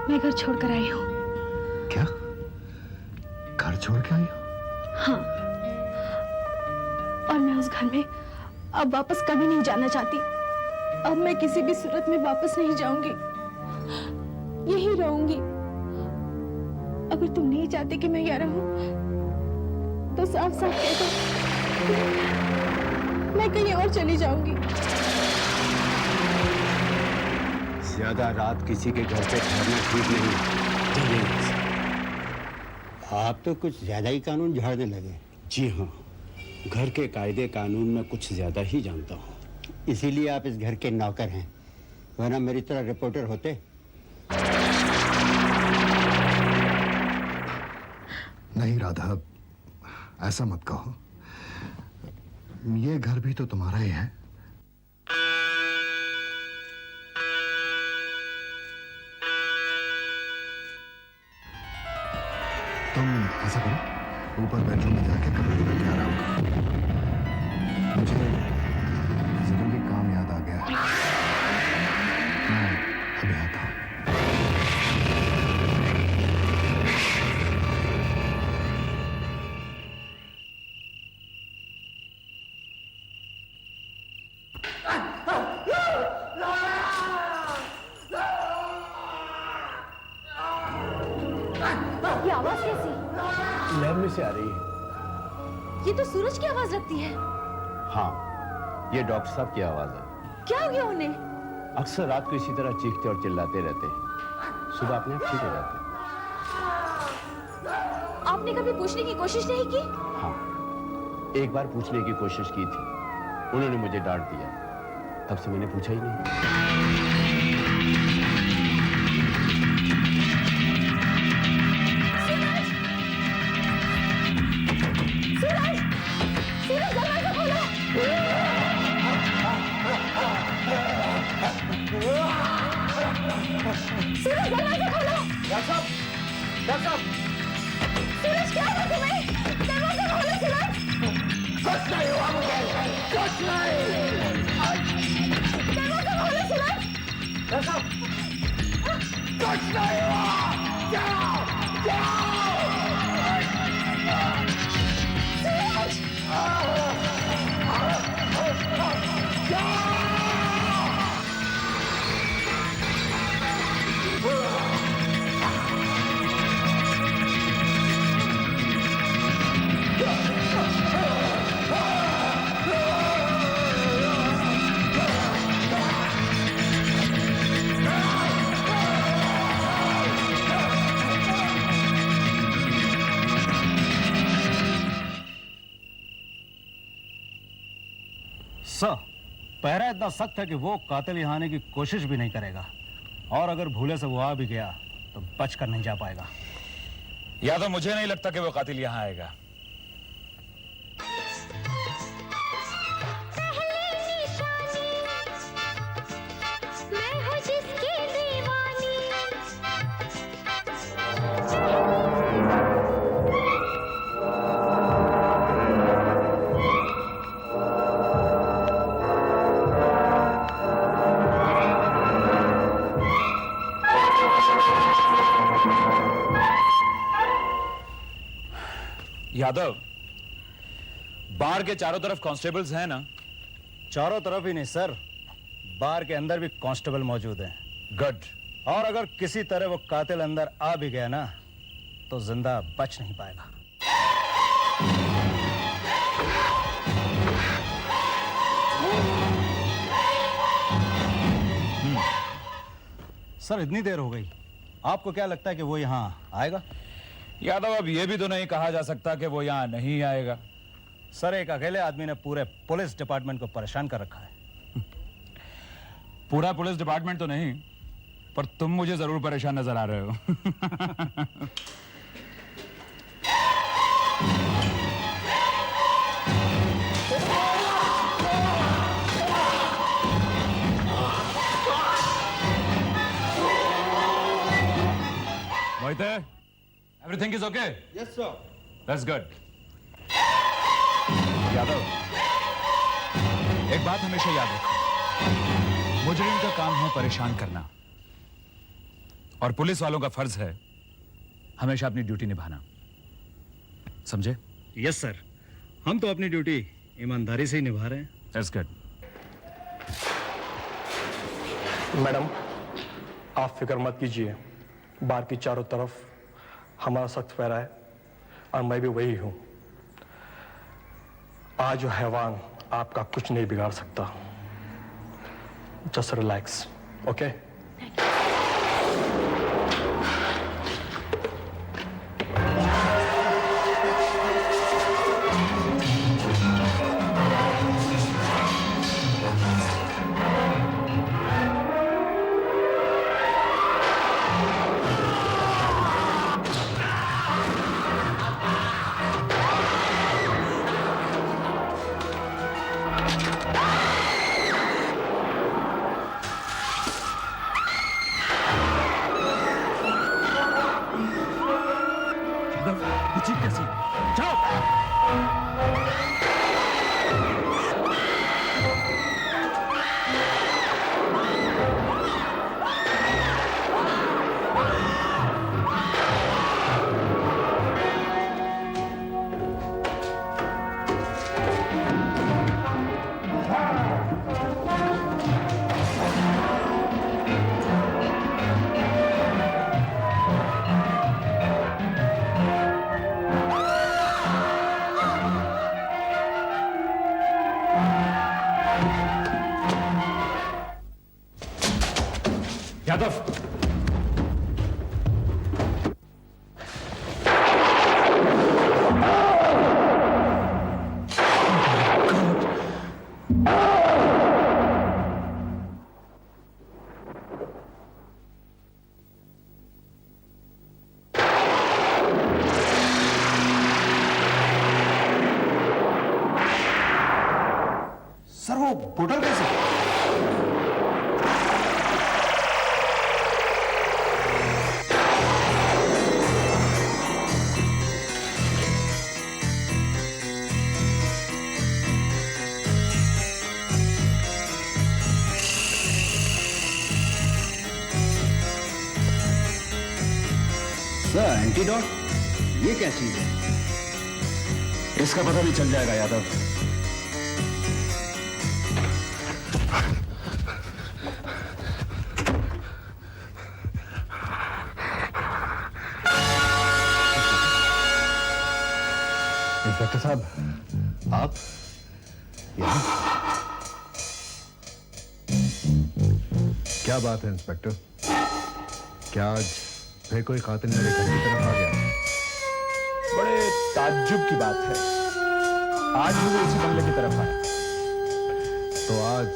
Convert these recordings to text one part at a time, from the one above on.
मैं घर छोड़कर आई हूँ। क्या? घर छोड़ के आई हो? हाँ, और मैं उस घर में अब वापस कभी नहीं जाना चाहती। अब मैं किसी भी सूरत में वापस नहीं जाऊंगी, यहीं रहूंगी। अगर तुम नहीं चाहते कि मैं यहाँ रहूं, तो साफ साफ कह दो, मैं कहीं और चली जाऊंगी। ज्यादा रात किसी के घर पे ठहरना ठीक नहीं। आप तो कुछ ज्यादा ही कानून झाड़ने लगे। जी हाँ, घर के कायदे कानून में कुछ ज्यादा ही जानता हूँ। इसीलिए आप इस घर के नौकर हैं, वरना मेरी तरह रिपोर्टर होते। नहीं राधा, ऐसा मत कहो। ये घर भी तो तुम्हारा ही है। तुम ऐसा करो, ऊपर बेडरूम में जाके कपड़े बदल के आराम करो। मुझे जरूरी काम याद आ गया है, मैं अभी आता हूँ। ये आवाज कैसी? लैब में से आ रही है। ये तो सूरज की आवाज लगती है। हाँ, ये डॉक्टर साहब की आवाज है। क्या हो गया उन्हें? अक्सर रात को इसी तरह चीखते और चिल्लाते रहते हैं, सुबह अपने आप ठीक हो जाते हैं। आपने कभी पूछने की कोशिश नहीं की? हाँ, एक बार पूछने की कोशिश की थी, उन्होंने मुझे डांट दिया। तब से मैंने पूछा ही नहीं। सूरज! सूरज, दरवाजा खोलो! सूरज, दरवाजा खोलो! डॉक्टर साहब! सूरज, क्या हुआ तुम्हें? दरवाजा खोलो सूरज! कुछ नहीं हुआ मुझे, कुछ नहीं। दरवाजा खोलो सूरज! डॉक्टर साहब, कुछ नहीं हुआ। जाओ, जाओ। सूरज! सर, पहरा इतना सख्त है कि वो कातिल यहाँ आने की कोशिश भी नहीं करेगा, और अगर भूले से वो आ भी गया तो बच कर नहीं जा पाएगा। या तो मुझे नहीं लगता कि वो कातिल यहाँ आएगा। यादव, बार के चारों तरफ कांस्टेबल्स हैं ना? चारों तरफ ही नहीं सर, बार के अंदर भी कांस्टेबल मौजूद हैं। गुड। और अगर किसी तरह वो कातिल अंदर आ भी गया ना, तो जिंदा बच नहीं पाएगा। सर, इतनी देर हो गई, आपको क्या लगता है कि वो यहाँ आएगा? यादव, अब ये भी तो नहीं कहा जा सकता कि वो यहाँ नहीं आएगा। सर, एक अकेले आदमी ने पूरे पुलिस डिपार्टमेंट को परेशान कर रखा है। पूरा पुलिस डिपार्टमेंट तो नहीं, पर तुम मुझे जरूर परेशान नजर आ रहे हो। Mohite, everything is okay? Yes, sir. That's good. Yadav, एक बात हमेशा याद रखो, मुजरिम का काम है परेशान करना, और पुलिस वालों का फर्ज है हमेशा अपनी ड्यूटी निभाना, समझे? यस सर, हम तो अपनी ड्यूटी ईमानदारी से ही निभा रहे हैं। That's good. मैडम, आप फिक्र मत कीजिए, बार की चारों तरफ हमारा सख्त पैरा है और मैं भी वही हूं। आज जो हैवान आपका कुछ नहीं बिगाड़ सकता। Just relax, okay? ये चीज कैसी? जाओ। यादव, सर वो बोतल कैसे? Sir, antidote? ये क्या चीज है? इसका पता भी चल जाएगा यादव। इंस्पेक्टर साहब, आप यहाँ? क्या बात है इंस्पेक्टर? क्या आज फिर कोई कातिल मेरे घर की तरफ आ गया? बड़े ताज्जुब की बात है, आज भी वो इसी बंगले की तरफ आए। तो आज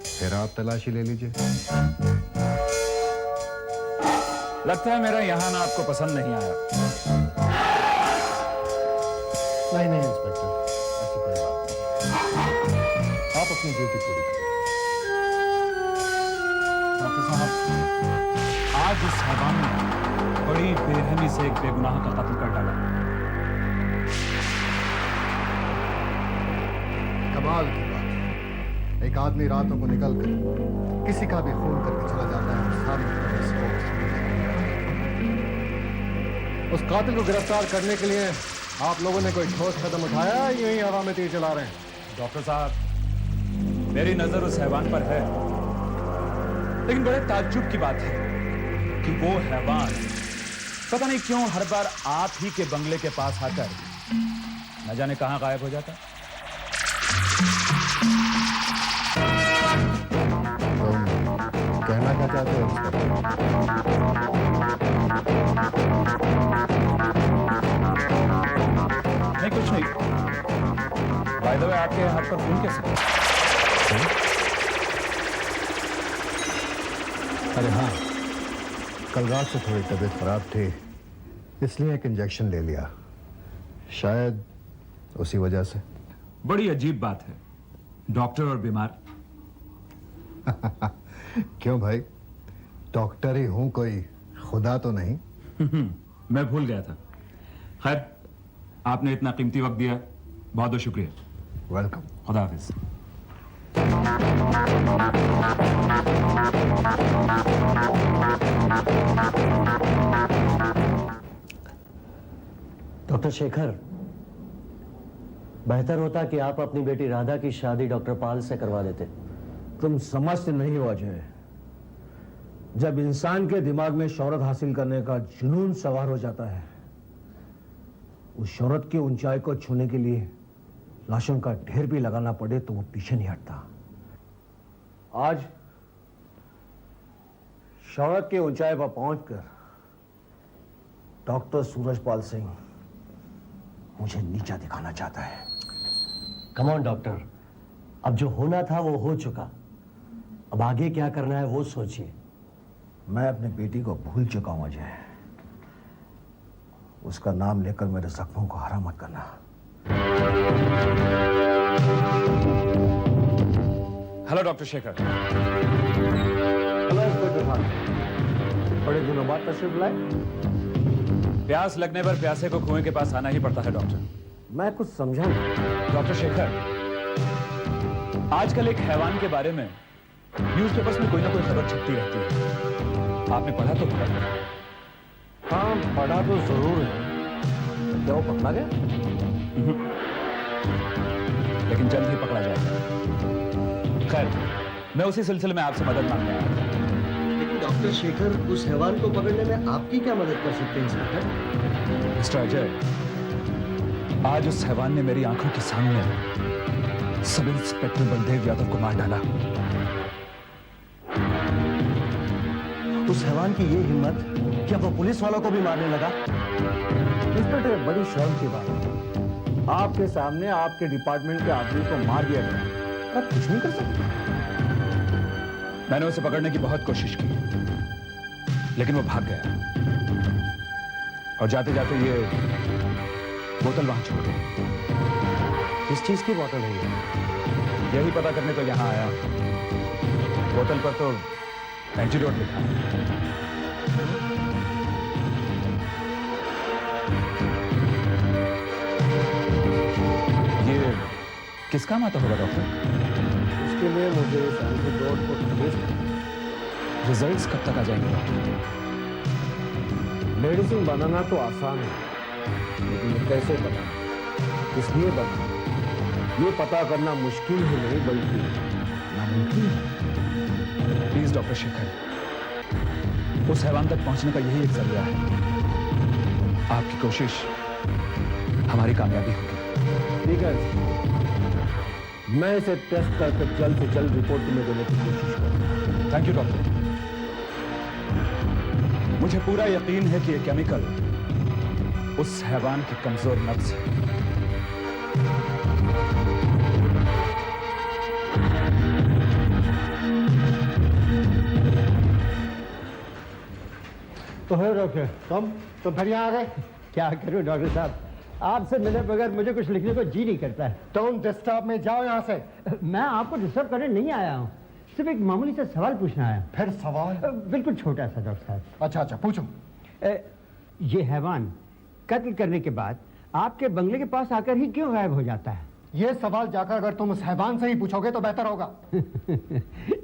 फिर आप तलाशी ले लीजिए। लगता है मेरा यहाँ ना आपको पसंद नहीं आया। नहीं इंस्पेक्टर, ऐसी कोई बात नहीं। आप अपनी ड्यूटी पूरी करें। डॉक्टर साहब, आज इस हैवान ने बड़ी बेरहमी से एक बेगुनाह का कत्ल कर डाला। कमाल की बात है। एक आदमी रातों को निकलकर किसी का भी खून करके चला जाता है और सारी पुलिस को उस कातिल को गिरफ्तार करने के लिए आप लोगों ने कोई ठोस कदम उठाया या यूं ही हवा में तीर चला रहे हैं? डॉक्टर साहब, मेरी नजर उस हैवान पर है, लेकिन बड़े ताज्जुब की बात है कि वो हैवान पता नहीं क्यों हर बार आप ही के बंगले के पास आकर न जाने कहां गायब हो जाता। कहना क्या चाहते हो नहीं, कुछ नहीं। बाय द वे, आपके हाथ पर खून कैसे? अरे हाँ, कल रात से थोड़ी तबीयत खराब थी, इसलिए एक इंजेक्शन ले लिया, शायद उसी वजह से। बड़ी अजीब बात है, डॉक्टर और बीमार। क्यों भाई, डॉक्टर ही हूं, कोई खुदा तो नहीं। मैं भूल गया था। खैर, आपने इतना कीमती वक्त दिया, बहुत बहुत शुक्रिया। वेलकम। खुदा हाफिज। डॉक्टर शेखर, बेहतर होता कि आप अपनी बेटी राधा की शादी डॉक्टर पाल से करवा देते। तुम समझते नहीं हो अजय, जब इंसान के दिमाग में शोहरत हासिल करने का जुनून सवार हो जाता है, उस शोहरत की ऊंचाई को छूने के लिए लाशों का ढेर भी लगाना पड़े तो वो पीछे नहीं हटता। आज शोहरत की ऊंचाई पर पहुंचकर डॉक्टर सूरजपाल सिंह मुझे नीचा दिखाना चाहता है। कम ऑन डॉक्टर, अब जो होना था वो हो चुका, अब आगे क्या करना है वो सोचिए। मैं अपनी बेटी को भूल चुका हूं अजय, उसका नाम लेकर मेरे जख्मों को हरा मत करना। Hello doctor Shekhar. Hello inspector Khan, बड़े दिनों बाद तशरीफ लाए। प्यास लगने पर प्यासे को कुएं के पास आना ही पड़ता है डॉक्टर। मैं कुछ समझा नहीं। डॉक्टर शेखर, आजकल एक हैवान के बारे में न्यूज़पेपर्स में कोई ना कोई खबर छपती रहती है, आपने पढ़ा तो होगा? हाँ, पढ़ा तो जरूर है। क्या वो पकड़ा गया? लेकिन जल्द ही पकड़ा जाएगा। खैर, मैं उसी सिलसिले में आपसे मदद मांगने आया था। लेकिन डॉक्टर शेखर, उस हैवान को पकड़ने में आपकी क्या मदद कर सकते हैं इंस्पेक्टर? मिस्टर अजय, आज उस हैवान ने मेरी आंखों के सामने सब इंस्पेक्टर बलदेव यादव को मार डाला। उस हैवान की ये हिम्मत कि अब वो पुलिस वालों को भी मारने लगा। इंस्पेक्टर, बड़ी शर्म की बात है, आपके सामने आपके डिपार्टमेंट के आदमी को मार दिया गया, आप कुछ नहीं कर सकते। मैंने उसे पकड़ने की बहुत कोशिश की, लेकिन वो भाग गया और जाते जाते ये बोतल वहां छोड़ गया। किस चीज की बोतल है ये? यही पता करने तो यहां आया। बोतल पर तो एंटीडोट लिखा है। ये किस काम आता होगा डॉक्टर? इसके लिए मुझे इस एंटीडोट को टेस्ट करना है। रिजल्ट्स कब तक आ जाएंगे डॉक्टर? मेडिसिन बनाना तो आसान है, लेकिन ये कैसे बनाना, किसलिए बनाना, ये पता करना मुश्किल ही नहीं बल्कि नामुमकिन है। प्लीज डॉक्टर शेखर, उस हैवान तक पहुंचने का यही एक जरिया है। आपकी कोशिश हमारी कामयाबी होगी। ठीक है, मैं इसे टेस्ट करके जल्द से जल्द रिपोर्ट तुम्हें देने की कोशिश करूंगा। Thank you doctor. मुझे पूरा यकीन है कि ये केमिकल उस हैवान की कमजोर नब्ज है। तो है डॉक्टर, तुम फिर यहाँ आ गए? क्या करूं डॉक्टर साहब, आपसे मिले बगैर मुझे कुछ लिखने को जी नहीं करता है। डोंट डिस्टर्ब मी, जाओ यहाँ से। मैं आपको डिस्टर्ब करने नहीं आया हूँ, सिर्फ एक मामूली सा सवाल पूछना आया। फिर सवाल? बिल्कुल छोटा सा डॉक्टर साहब। अच्छा अच्छा, पूछो। ये हैवान कत्ल करने के बाद आपके बंगले के पास आकर ही क्यों गायब हो जाता है? ये सवाल जाकर अगर तुम उस हैवान से ही पूछोगे तो बेहतर होगा।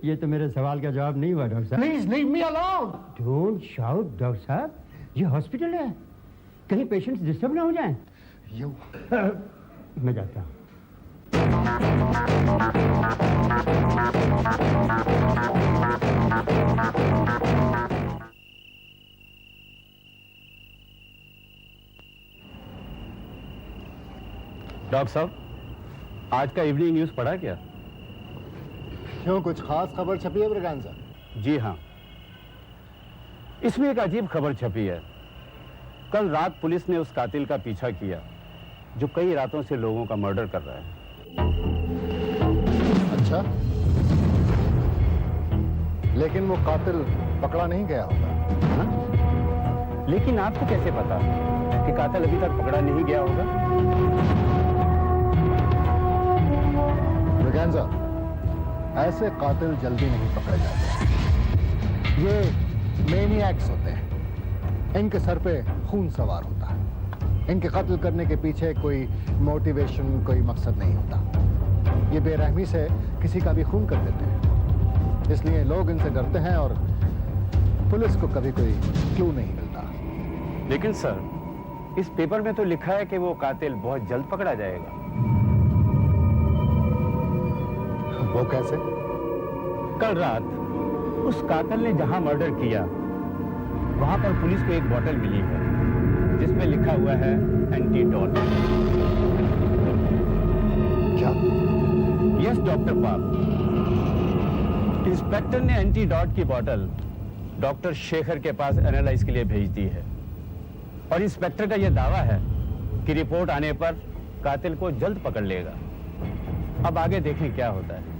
ये तो मेरे सवाल का जवाब नहीं हुआ डॉक्टर साहब। Please leave me alone. Don't shout doctor साहब, ये हॉस्पिटल है, कहीं पेशेंट्स डिस्टर्ब ना हो जाएं। यू मैं जाता हूँ। डॉक्टर साहब, आज का इवनिंग न्यूज़ पढ़ा क्या? क्यों, कुछ खास खबर छपी है ब्रगांजा? जी हाँ, इसमें एक अजीब खबर छपी है। कल रात पुलिस ने उस कातिल का पीछा किया जो कई रातों से लोगों का मर्डर कर रहा है। अच्छा, लेकिन वो कातिल पकड़ा नहीं गया होगा। हाँ? लेकिन आपको कैसे पता कि कातिल अभी तक पकड़ा नहीं गया होगा? ब्रगांजा, ऐसे कातिल जल्दी नहीं पकड़े जाते। ये मेनिएक्स होते हैं, इनके सर पे खून सवार होता है, इनके कत्ल करने के पीछे कोई मोटिवेशन, कोई मकसद नहीं होता। ये बेरहमी से किसी का भी खून कर देते हैं, इसलिए लोग इनसे डरते हैं और पुलिस को कभी कोई क्लू नहीं मिलता। लेकिन सर, इस पेपर में तो लिखा है कि वो कातिल बहुत जल्द पकड़ा जाएगा। वो कैसे? कल रात उस कातिल ने जहां मर्डर किया वहां पर पुलिस को एक बोतल मिली है जिसमें लिखा हुआ है एंटीडोट। क्या? यस डॉक्टर पाल, इंस्पेक्टर ने एंटीडोट की बोतल डॉक्टर शेखर के पास एनालाइज के लिए भेज दी है और इंस्पेक्टर का यह दावा है कि रिपोर्ट आने पर कातिल को जल्द पकड़ लेगा। अब आगे देखें क्या होता है।